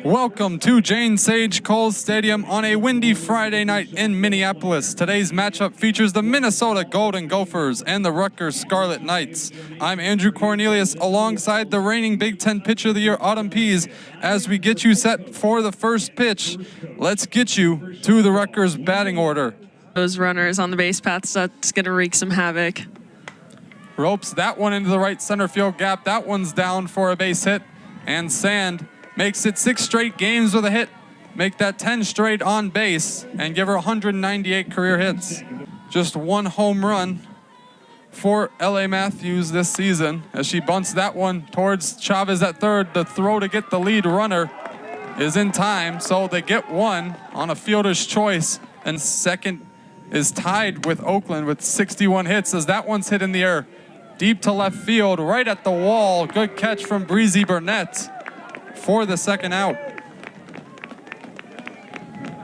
Welcome to Jane Sage Cole Stadium on a windy Friday night in Minneapolis. Today's matchup features the Minnesota Golden Gophers and the Rutgers Scarlet Knights. I'm Andrew Cornelius alongside the reigning Big Ten Pitcher of the Year, Autumn Pease, as we get you set for the first pitch. Let's get you to the Rutgers batting order. Those runners on the base paths, that's going to wreak some havoc. Ropes that one into the right center field gap. That one's down for a base hit. And Sand makes it 6 straight games with a hit, make that 10 straight on base, and give her 198 career hits. Just 1 home run for L.A. Matthews this season as she bunts that one towards Chavez at third. The throw to get the lead runner is in time, so they get 1 on a fielder's choice, and second is tied with Oakland with 61 hits as that one's hit in the air. Deep to left field, right at the wall. Good catch from Breezy Burnett for the second out.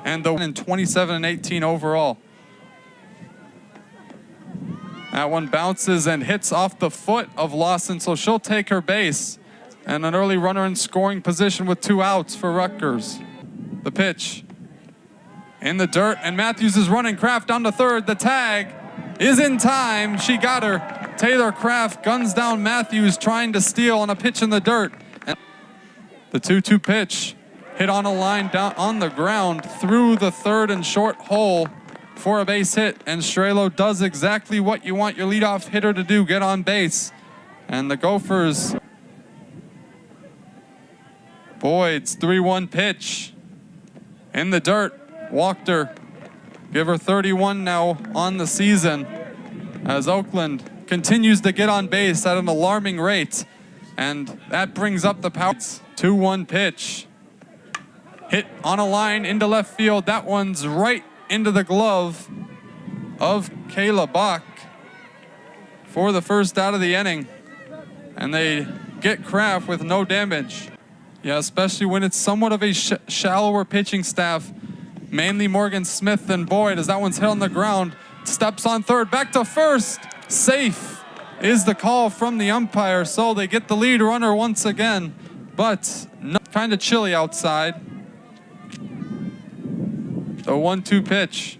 And the win in 27 and 18 overall. That one bounces and hits off the foot of Lawson, so she'll take her base. And an early runner in scoring position with 2 outs for Rutgers. The pitch in the dirt, and Matthews is running Kraft down to third. The tag is in time. She got her. Taylor Kraft guns down Matthews trying to steal on a pitch in the dirt. And the 2-2 pitch hit on a line down on the ground through the third and short hole for a base hit. And Strelo does exactly what you want your leadoff hitter to do, get on base. And the Gophers, Boyd's 3-1 pitch in the dirt. Walked her. Give her 31 now on the season as Oakland continues to get on base at an alarming rate, and that brings up the power. 2-1 pitch hit on a line into left field. That one's right into the glove of Kayla Bach for the first out of the inning, and they get Kraft with no damage. Yeah, especially when it's somewhat of a shallower pitching staff, mainly Morgan Smith and Boyd, as that one's hit on the ground. Steps on third, back to first. Safe is the call from the umpire, so they get the lead runner once again, but kind of chilly outside. The 1-2 pitch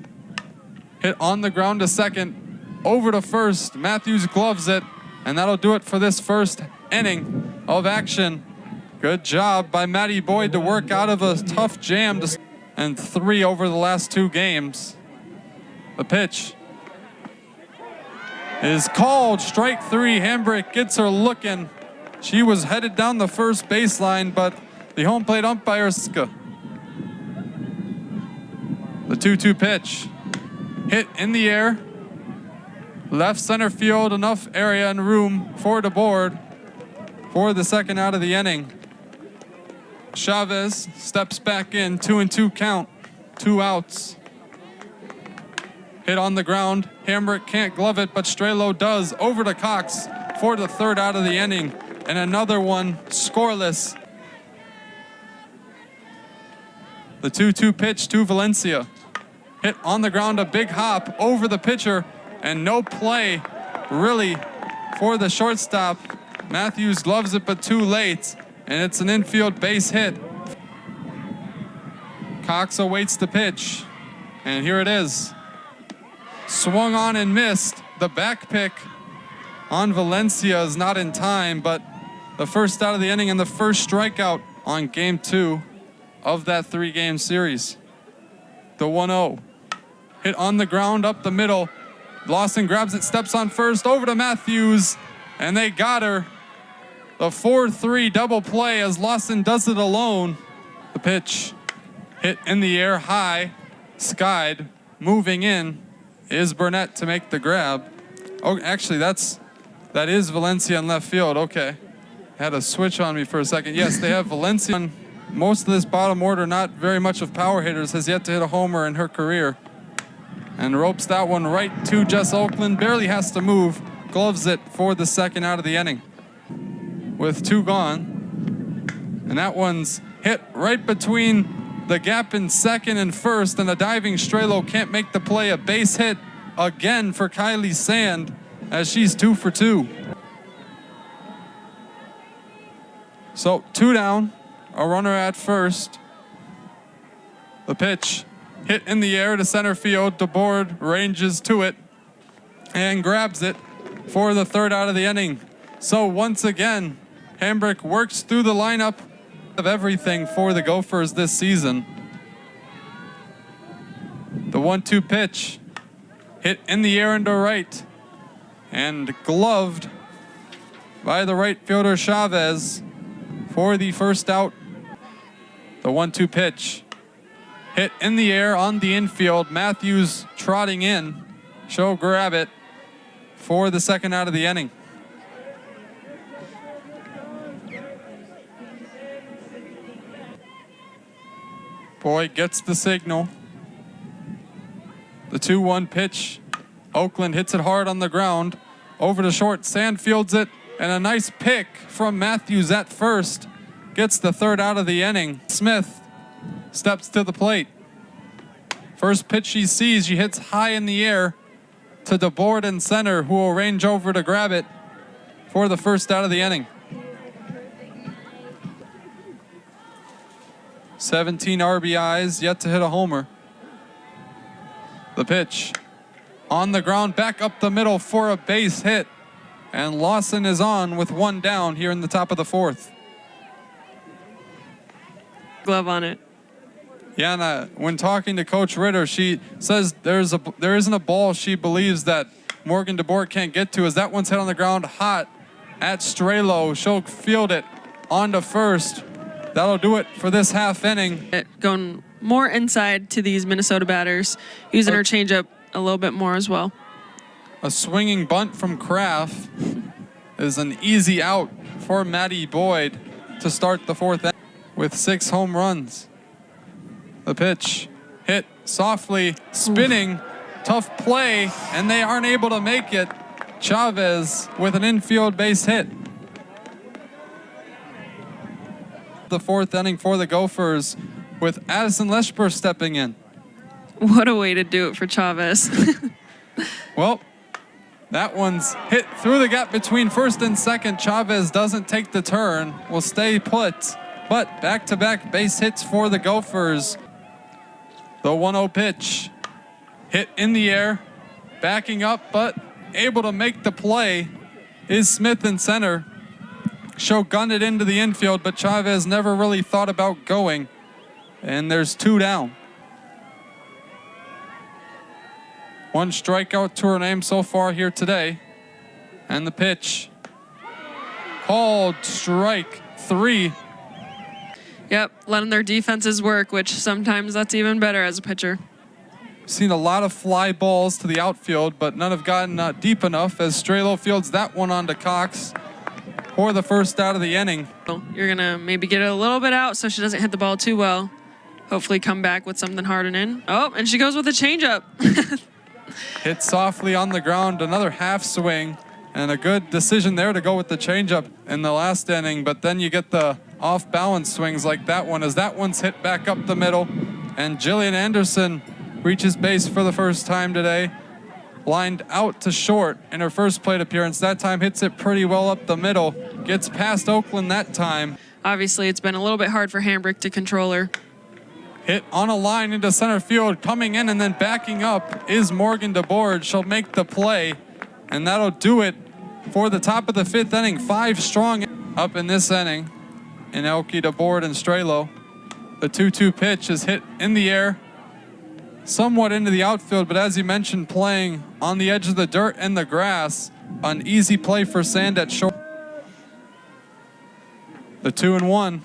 hit on the ground to second, over to first. Matthews gloves it, and that'll do it for this first inning of action. Good job by Maddie Boyd to work out of a tough jam, and 3 over the last 2 games. The pitch is called, strike 3. Hambrick gets her looking. She was headed down the first baseline, but the home plate umpire, the 2-2 pitch hit in the air, left center field, enough area and room for the board for the second out of the inning. Chavez steps back in, 2-2 count, 2 outs. Hit on the ground. Hambrick can't glove it, but Strelo does. Over to Cox for the third out of the inning. And another one scoreless. The 2-2 pitch to Valencia. Hit on the ground, a big hop over the pitcher, and no play really for the shortstop. Matthews gloves it, but too late. And it's an infield base hit. Cox awaits the pitch. And here it is. Swung on and missed. The back pick on Valencia is not in time, but the first out of the inning and the first strikeout on game 2 of that 3-game series. The 1-0. Hit on the ground up the middle. Lawson grabs it, steps on first, over to Matthews, and they got her. The 4-3 double play as Lawson does it alone. The pitch hit in the air high, skied, moving in is Burnett to make the grab. Oh, actually that is Valencia in left field. Okay, had a switch on me for a second. Yes, they have Valencia. Most of this bottom order, not very much of power hitters, has yet to hit a homer in her career, and ropes that one right to Jess Oakland. Barely has to move, gloves it for the second out of the inning with 2 gone, and that one's hit right between the gap in second and first, and the diving Strelo can't make the play. A base hit again for Kylie Sand as she's 2 for 2. So 2 down, a runner at first. The pitch hit in the air to center field. DeBoard ranges to it and grabs it for the third out of the inning. So once again, Hambrick works through the lineup of everything for the Gophers this season. The 1-2 pitch hit in the air into right and gloved by the right fielder Chavez for the first out. The 1-2 pitch hit in the air on the infield. Matthews trotting in. She'll grab it for the second out of the inning. Boyd gets the signal. The 2-1 pitch. Oakland hits it hard on the ground. Over to short. Sand fields it. And a nice pick from Matthews at first. Gets the third out of the inning. Smith steps to the plate. First pitch she sees, she hits high in the air to DeBoard in center, who will range over to grab it for the first out of the inning. 17 RBIs, yet to hit a homer. The pitch on the ground, back up the middle for a base hit. And Lawson is on with one down here in the top of the fourth. Glove on it. Yeah, and when talking to Coach Ritter, she says there isn't a ball she believes that Morgan DeBoer can't get to, as that one's hit on the ground hot at Strelo. She'll field it onto first. That'll do it for this half inning. Going more inside to these Minnesota batters, using her changeup a little bit more as well. A swinging bunt from Kraft is an easy out for Maddie Boyd to start the fourth inning with 6 home runs. The pitch hit softly, spinning, tough play, and they aren't able to make it. Chavez with an infield base hit. The fourth inning for the Gophers with Addison Leshper stepping in. What a way to do it for Chavez. Well, that one's hit through the gap between first and second. Chavez doesn't take the turn, will stay put, but back-to-back base hits for the Gophers. The 1-0 pitch hit in the air, backing up, but able to make the play is Smith in center. She'll gun it into the infield, but Chavez never really thought about going, and there's 2 down. 1 strikeout to her name so far here today. And the pitch called strike 3. Yep, letting their defenses work, which sometimes that's even better as a pitcher. Seen a lot of fly balls to the outfield, but none have gotten deep enough as Strelo fields that one onto Cox for the first out of the inning. You're going to maybe get it a little bit out so she doesn't hit the ball too well. Hopefully come back with something hard and in. Oh, and she goes with a changeup. Hit softly on the ground, another half swing, and a good decision there to go with the changeup in the last inning, but then you get the off-balance swings like that one, as that one's hit back up the middle, and Jillian Anderson reaches base for the first time today. Lined out to short in her first plate appearance. That time hits it pretty well up the middle. Gets past Oakland that time. Obviously, it's been a little bit hard for Hambrick to control her. Hit on a line into center field. Coming in and then backing up is Morgan DeBoard. She'll make the play, and that'll do it for the top of the 5th inning. 5 strong up in this inning in Elke, DeBoard, and Strelo. The 2-2 pitch is hit in the air, somewhat into the outfield, but as you mentioned, playing on the edge of the dirt and the grass. An easy play for Sand at short. The 2-1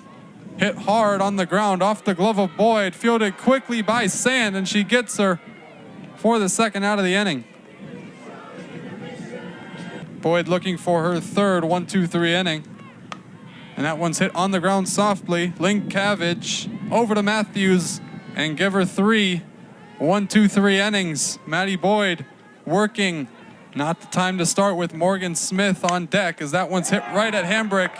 hit hard on the ground off the glove of Boyd, fielded quickly by Sand, and she gets her for the second out of the inning. Boyd looking for her third 1-2-3 inning. And that one's hit on the ground softly. Link Cavage over to Matthews and give her 3 1-2-3 innings. Maddie Boyd working. Not the time to start with Morgan Smith on deck, as that one's hit right at Hambrick.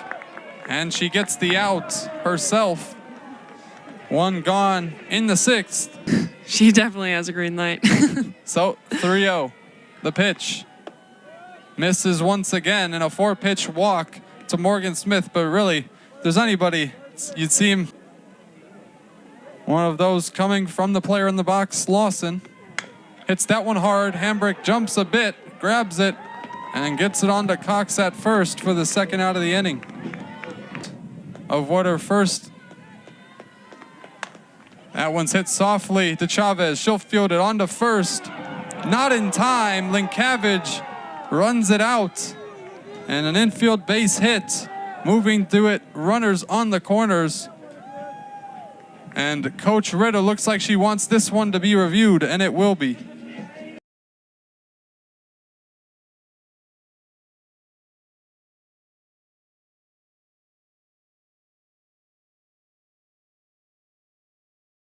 And she gets the out herself. 1 gone in the 6th. She definitely has a green light. So 3-0. The pitch misses once again in a 4-pitch walk to Morgan Smith, but really, if there's anybody You'd see him. One of those coming from the player in the box, Lawson. Hits that one hard. Hambrick jumps a bit, grabs it, and gets it onto Cox at first for the second out of the inning. Of what her first. That one's hit softly to Chavez. She'll field it onto first. Not in time. Linkavage runs it out. And an infield base hit. Moving through it, runners on the corners. And Coach Ritter looks like she wants this one to be reviewed, and it will be.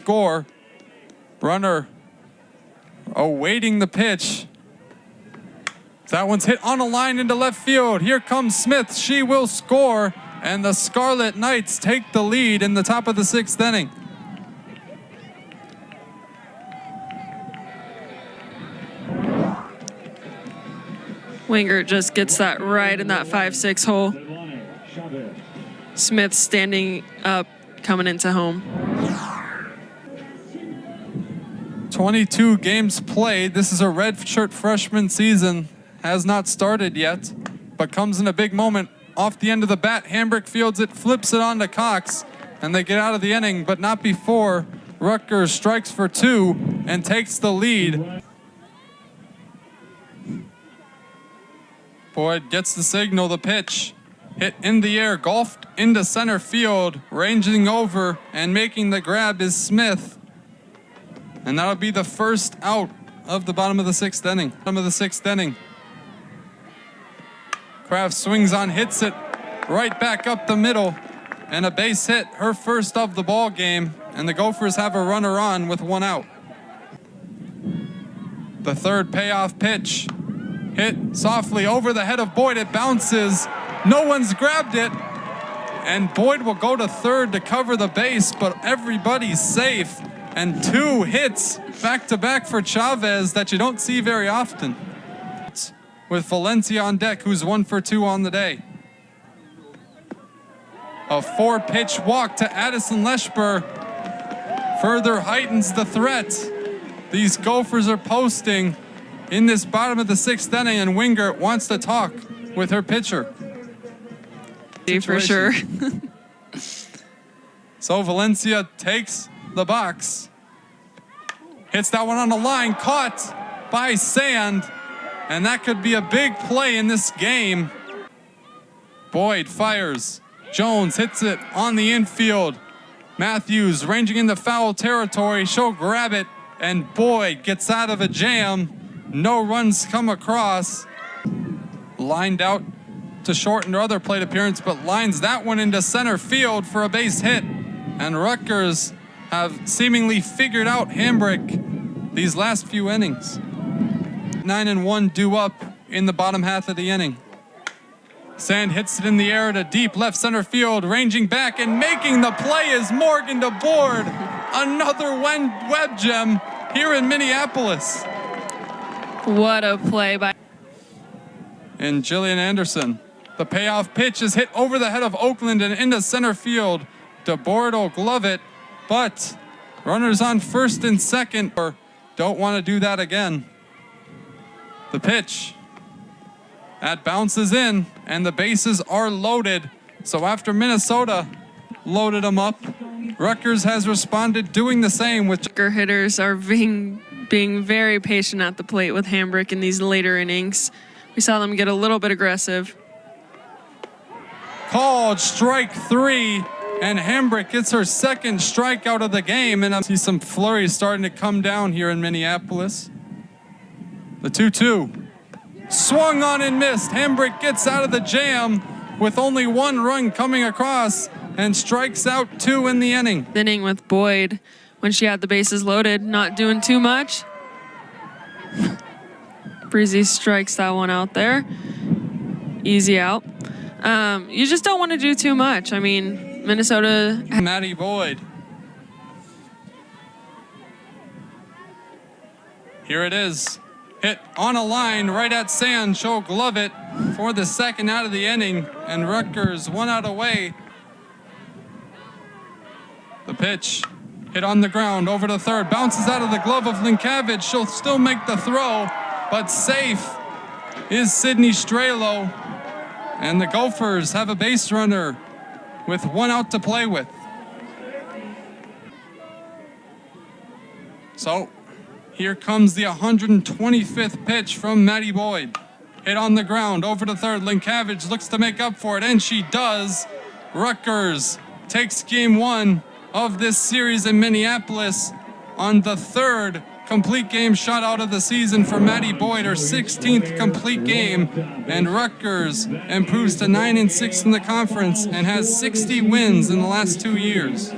Score. Runner awaiting the pitch. That one's hit on a line into left field. Here comes Smith. She will score, and the Scarlet Knights take the lead in the top of the 6th inning. Wingert just gets that right in that 5-6 hole. Smith standing up, coming into home. 22 games played. This is a redshirt freshman season. Has not started yet, but comes in a big moment. Off the end of the bat, Hambrick fields it, flips it onto Cox, and they get out of the inning, but not before Rutgers strikes for 2 and takes the lead. Boyd gets the signal, the pitch. Hit in the air, golfed into center field, ranging over and making the grab is Smith. And that'll be the first out of the bottom of the 6th inning. Kraft swings on, hits it right back up the middle, and a base hit, her first of the ball game, and the Gophers have a runner on with 1 out. The third payoff pitch, hit softly over the head of Boyd. It bounces, no one's grabbed it, and Boyd will go to third to cover the base, but everybody's safe, and 2 hits back-to-back for Chavez that you don't see very often. With Valencia on deck, who's 1 for 2 on the day. A 4-pitch walk to Addison Leshber further heightens the threat. These Gophers are posting in this bottom of the 6th inning, and Wingert wants to talk with her pitcher. For sure. So Valencia takes the box. Hits that one on the line, caught by Sand. And that could be a big play in this game. Boyd fires. Jones hits it on the infield. Matthews ranging into foul territory. She'll grab it, and Boyd gets out of a jam. No runs come across. Lined out to shorten her other plate appearance, but lines that one into center field for a base hit. And Rutgers have seemingly figured out Hambrick these last few innings. 9-1 due up in the bottom half of the inning. Sand hits it in the air to deep left center field, ranging back and making the play is Morgan to board. Another web gem here in Minneapolis. What a play by. And Jillian Anderson. The payoff pitch is hit over the head of Oakland and into center field. DeBoard will glove it, but runners on first and second don't want to do that again. The pitch, that bounces in, and the bases are loaded. So after Minnesota loaded them up, Rutgers has responded doing the same with Rutgers hitters are being very patient at the plate with Hambrick in these later innings. We saw them get a little bit aggressive. Called strike 3, and Hambrick gets her second strikeout of the game, and I see some flurries starting to come down here in Minneapolis. The 2-2. Swung on and missed. Hambrick gets out of the jam with only 1 run coming across and strikes out 2 in the inning. Inning with Boyd when she had the bases loaded, not doing too much. Breezy strikes that one out there. Easy out. You just don't want to do too much. I mean, Minnesota. Maddie Boyd. Here it is. Hit on a line right at Sand. She'll glove it for the second out of the inning, and Rutgers 1 out away. The pitch hit on the ground over to third. Bounces out of the glove of Linkavage. She'll still make the throw, but safe is Sydney Strelo. And the Gophers have a base runner with 1 out to play with. So here comes the 125th pitch from Maddie Boyd. Hit on the ground over to third. Linkavage looks to make up for it, and she does. Rutgers takes game 1 of this series in Minneapolis on the 3rd complete game shutout of the season for Maddie Boyd, her 16th complete game, and Rutgers improves to 9-6 in the conference and has 60 wins in the last 2 years.